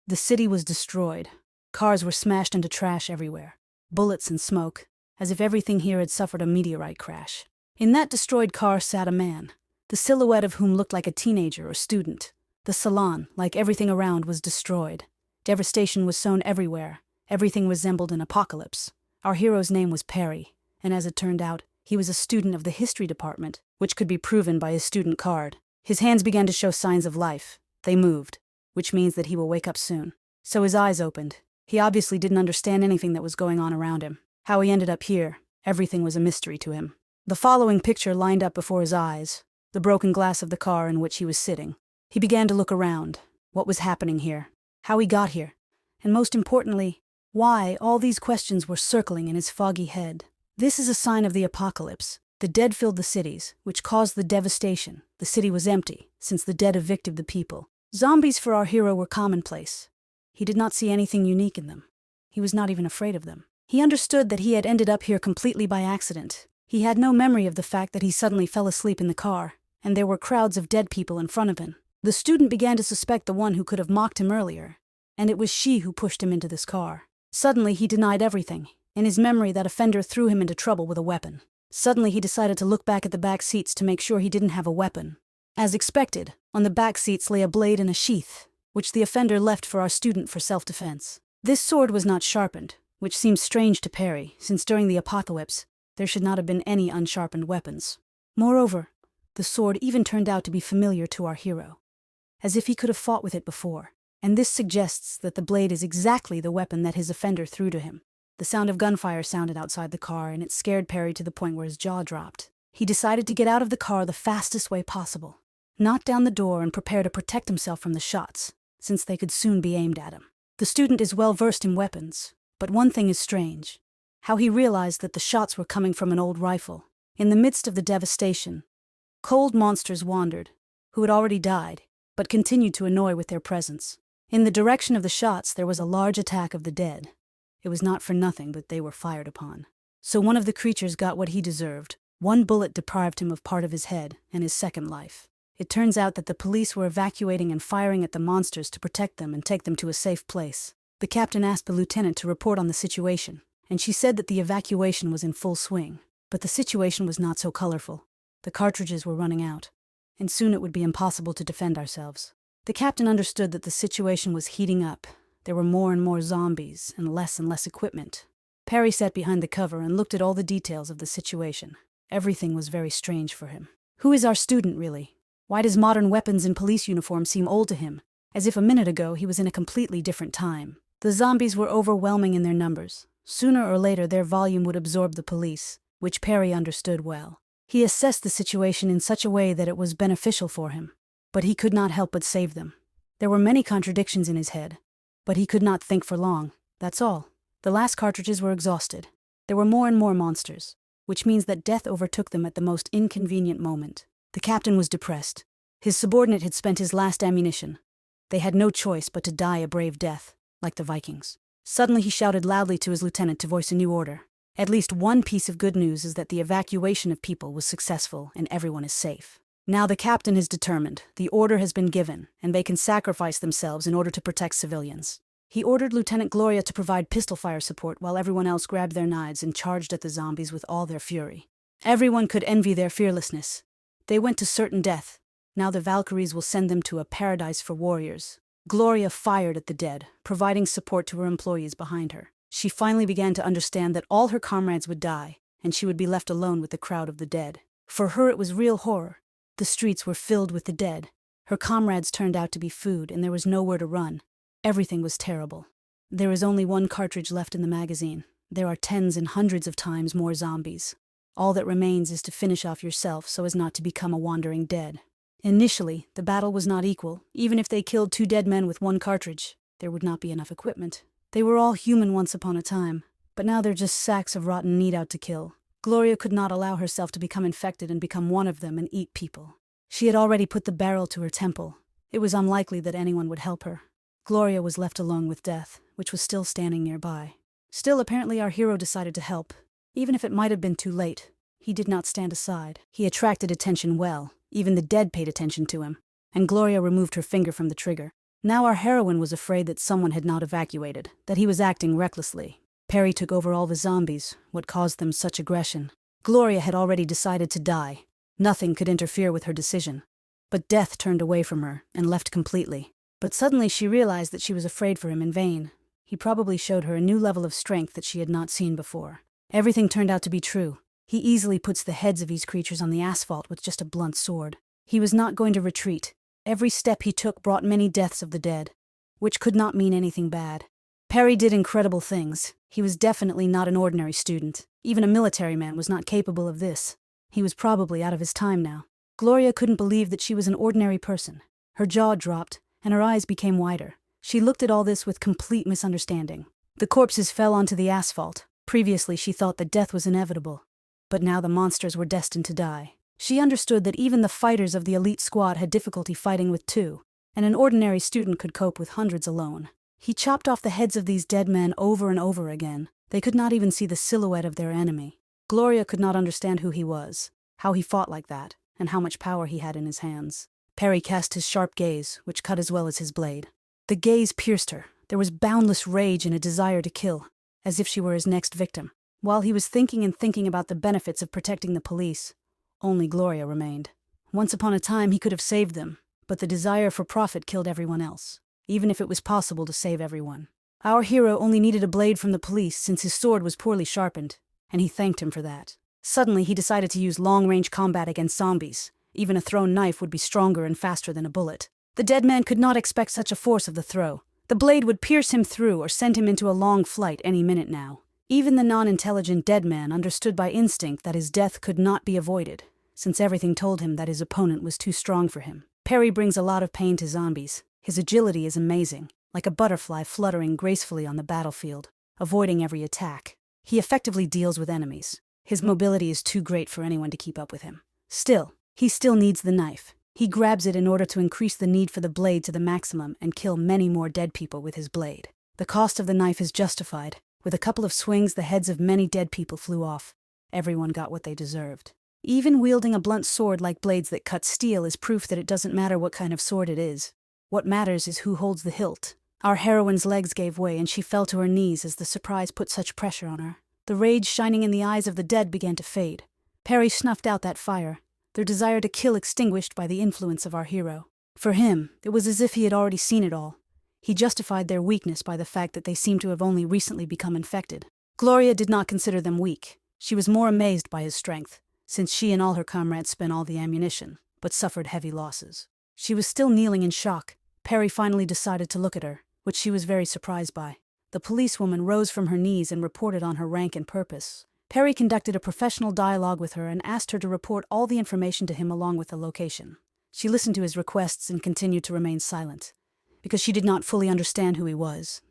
The city was destroyed. Cars were smashed into trash everywhere. Bullets and smoke, as if everything here had suffered a meteorite crash. In that destroyed car sat a man, the silhouette of whom looked like a teenager or student. The salon, like everything around, was destroyed. Devastation was sown everywhere. Everything resembled an apocalypse. Our hero's name was Perry, and as it turned out, he was a student of the history department, which could be proven by his student card. His hands began to show signs of life. They moved, which means that he will wake up soon. So his eyes opened. He obviously didn't understand anything that was going on around him. How he ended up here, everything was a mystery to him. The following picture lined up before his eyes, the broken glass of the car in which he was sitting. He began to look around. What was happening here? How he got here? And most importantly, why all these questions were circling in his foggy head. This is a sign of the apocalypse. The dead filled the cities, which caused the devastation. The city was empty, since the dead evicted the people. Zombies for our hero were commonplace. He did not see anything unique in them. He was not even afraid of them. He understood that he had ended up here completely by accident. He had no memory of the fact that he suddenly fell asleep in the car, and there were crowds of dead people in front of him. The student began to suspect the one who could have mocked him earlier, and it was she who pushed him into this car. Suddenly he denied everything. In his memory, that offender threw him into trouble with a weapon. Suddenly he decided to look back at the back seats to make sure he didn't have a weapon. As expected, on the back seats lay a blade in a sheath, which the offender left for our student for self-defense. This sword was not sharpened, which seems strange to Perry, since during the apocalypse, there should not have been any unsharpened weapons. Moreover, the sword even turned out to be familiar to our hero, as if he could have fought with it before, and this suggests that the blade is exactly the weapon that his offender threw to him. The sound of gunfire sounded outside the car, and it scared Perry to the point where his jaw dropped. He decided to get out of the car the fastest way possible, knock down the door, and prepare to protect himself from the shots, since they could soon be aimed at him. The student is well versed in weapons, but one thing is strange: how he realized that the shots were coming from an old rifle. In the midst of the devastation, cold monsters wandered, who had already died, but continued to annoy with their presence. In the direction of the shots there was a large attack of the dead. It was not for nothing that they were fired upon. So one of the creatures got what he deserved. One bullet deprived him of part of his head and his second life. It turns out that the police were evacuating and firing at the monsters to protect them and take them to a safe place. The captain asked the lieutenant to report on the situation, and she said that the evacuation was in full swing. But the situation was not so colorful. The cartridges were running out, and soon it would be impossible to defend ourselves. The captain understood that the situation was heating up. There were more and more zombies and less equipment. Perry sat behind the cover and looked at all the details of the situation. Everything was very strange for him. Who is our student, really? Why does modern weapons and police uniform seem old to him, as if a minute ago he was in a completely different time? The zombies were overwhelming in their numbers. Sooner or later their volume would absorb the police, which Perry understood well. He assessed the situation in such a way that it was beneficial for him, but he could not help but save them. There were many contradictions in his head, but he could not think for long, that's all. The last cartridges were exhausted. There were more and more monsters, which means that death overtook them at the most inconvenient moment. The captain was depressed. His subordinate had spent his last ammunition. They had no choice but to die a brave death, like the Vikings. Suddenly he shouted loudly to his lieutenant to voice a new order. At least one piece of good news is that the evacuation of people was successful and everyone is safe. Now the captain is determined. The order has been given, and they can sacrifice themselves in order to protect civilians. He ordered Lieutenant Gloria to provide pistol fire support while everyone else grabbed their knives and charged at the zombies with all their fury. Everyone could envy their fearlessness. They went to certain death. Now the Valkyries will send them to a paradise for warriors. Gloria fired at the dead, providing support to her employees behind her. She finally began to understand that all her comrades would die, and she would be left alone with the crowd of the dead. For her it was real horror. The streets were filled with the dead. Her comrades turned out to be food, and there was nowhere to run. Everything was terrible. There is only one cartridge left in the magazine. There are tens and hundreds of times more zombies. All that remains is to finish off yourself so as not to become a wandering dead. Initially, the battle was not equal. Even if they killed 2 dead men with 1 cartridge, there would not be enough equipment. They were all human once upon a time, but now they're just sacks of rotten meat out to kill. Gloria could not allow herself to become infected and become one of them and eat people. She had already put the barrel to her temple. It was unlikely that anyone would help her. Gloria was left alone with death, which was still standing nearby. Still, apparently our hero decided to help. Even if it might have been too late, he did not stand aside. He attracted attention well. Even the dead paid attention to him, and Gloria removed her finger from the trigger. Now our heroine was afraid that someone had not evacuated, that he was acting recklessly. Perry took over all the zombies. What caused them such aggression? Gloria had already decided to die. Nothing could interfere with her decision. But death turned away from her and left completely. But suddenly she realized that she was afraid for him in vain. He probably showed her a new level of strength that she had not seen before. Everything turned out to be true. He easily puts the heads of these creatures on the asphalt with just a blunt sword. He was not going to retreat. Every step he took brought many deaths of the dead, which could not mean anything bad. Perry did incredible things. He was definitely not an ordinary student. Even a military man was not capable of this. He was probably out of his time now. Gloria couldn't believe that she was an ordinary person. Her jaw dropped, and her eyes became wider. She looked at all this with complete misunderstanding. The corpses fell onto the asphalt. Previously she thought that death was inevitable. But now the monsters were destined to die. She understood that even the fighters of the elite squad had difficulty fighting with two, and an ordinary student could cope with hundreds alone. He chopped off the heads of these dead men over and over again. They could not even see the silhouette of their enemy. Gloria could not understand who he was, how he fought like that, and how much power he had in his hands. Perry cast his sharp gaze, which cut as well as his blade. The gaze pierced her. There was boundless rage and a desire to kill, as if she were his next victim. While he was thinking about the benefits of protecting the police, only Gloria remained. Once upon a time he could have saved them, but the desire for profit killed everyone else, even if it was possible to save everyone. Our hero only needed a blade from the police since his sword was poorly sharpened, and he thanked him for that. Suddenly he decided to use long-range combat against zombies. Even a thrown knife would be stronger and faster than a bullet. The dead man could not expect such a force of the throw. The blade would pierce him through or send him into a long flight any minute now. Even the non-intelligent dead man understood by instinct that his death could not be avoided, since everything told him that his opponent was too strong for him. Perry brings a lot of pain to zombies. His agility is amazing, like a butterfly fluttering gracefully on the battlefield, avoiding every attack. He effectively deals with enemies. His mobility is too great for anyone to keep up with him. Still, he still needs the knife. He grabs it in order to increase the need for the blade to the maximum and kill many more dead people with his blade. The cost of the knife is justified. With a couple of swings, the heads of many dead people flew off. Everyone got what they deserved. Even wielding a blunt sword like blades that cut steel is proof that it doesn't matter what kind of sword it is. What matters is who holds the hilt. Our heroine's legs gave way and she fell to her knees as the surprise put such pressure on her. The rage shining in the eyes of the dead began to fade. Perry snuffed out that fire, their desire to kill extinguished by the influence of our hero. For him, it was as if he had already seen it all. He justified their weakness by the fact that they seemed to have only recently become infected. Gloria did not consider them weak. She was more amazed by his strength, since she and all her comrades spent all the ammunition, but suffered heavy losses. She was still kneeling in shock. Perry finally decided to look at her, which she was very surprised by. The policewoman rose from her knees and reported on her rank and purpose. Perry conducted a professional dialogue with her and asked her to report all the information to him along with the location. She listened to his requests and continued to remain silent, because she did not fully understand who he was.